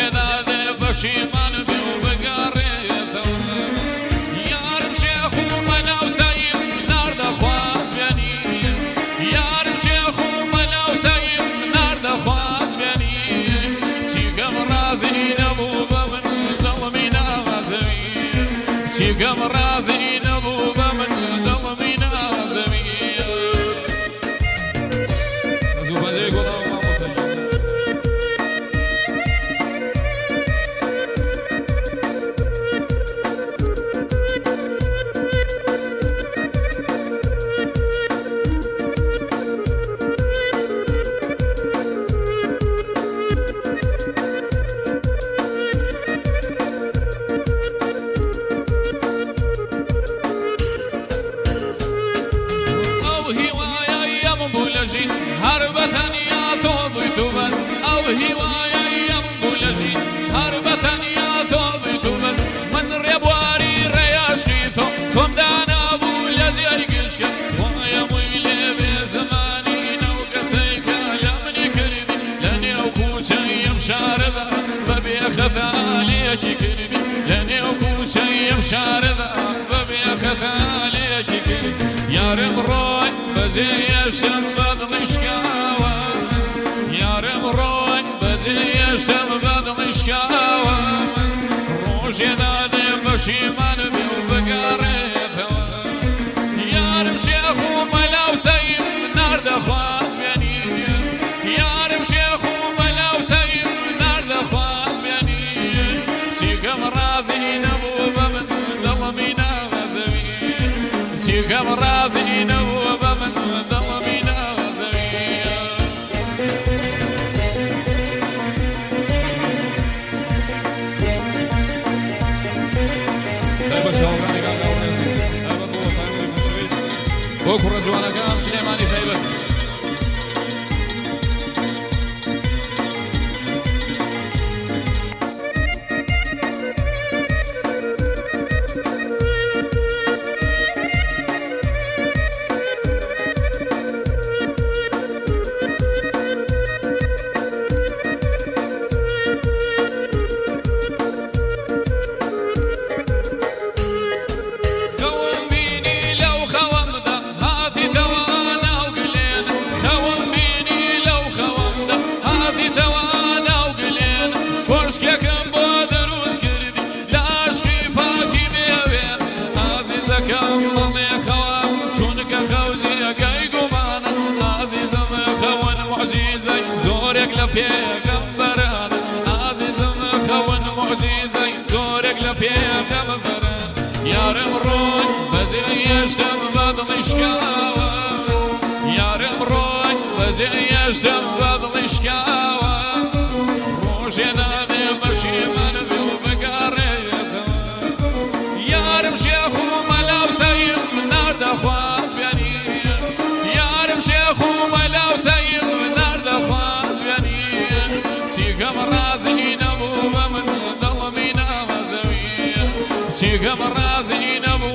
ڕۆژێدا دێ بەشیمان بێ و بگەڕێتەوە یارم شێخ و مەلاوسەیم ناردەخواست بێنی یارم شێخ و مەلاوسەیم ناردەخواست بێنی چیگەم ڕازی نەبوو بە من دڵمی نازەوی چیگەم ڕازی نەبوو بە من دڵمی نازەوی هەر بەتەنیا تۆ بوویت و بەس ئەو هیوایەیەم بوو لە ژین هەر بەتەنیا تۆ بوویت و بەس من ڕێبواری ڕێیاشقی تۆ تۆم دانابوو لە جێی گشکە وایە مووی لێبێ زمانی نەو کەسەی کە لە منی کردی لە نێو کوچەی ئەم شارەدا بەبێ خەتالێکی کردی لە نێو کوچەی ئەم شارەدا بەبێ خەتالێکی کردی یارم ڕۆی بەجێ یەشتم بەدڵی شکاوە یارم ڕۆی بەجێ یەشتم بەدڵی شکاوە ڕۆژێدا دێ بەشیمان بێ و بگەڕێتەوە یارم شێخ و مەلاوسەیم ناردەخواست بێنی یارم شێخ و مەلاوسەیم ناردەخواست بێنی چیگەم ڕازی نەبوو بە من دڵمی نازەوی چیگەم ڕازی نەبوو بە من دڵمی نازەوی تایبەت چاوەڕانی کاکاوەڕێ عەزیز تایبەت بۆ وەسایەڵی خۆشەویست بۆ کوڕە جوانەکان سلێمانی تایبەت زۆرێک لە پێغەمبەران ئازیزم خەون موعجیزەی زۆرێک لە پێغەمبەران یارم ڕۆی بەجێ یەشتم بەدڵی شکاوە یارم ڕۆی بەجێ یەشتم بەدڵی شکاوە ڕۆژێدا دێ بەشیمان بێ و بگەڕێتەوە یارم شێخ و مەلاوسەیم ناردەخواست بێنی یارم شێخ و مەلاوسەیم ناردەخواست بێنی چیگەم ڕازی نەبوو بە من دڵمی نازەوی چیگەم ڕازی نەبوو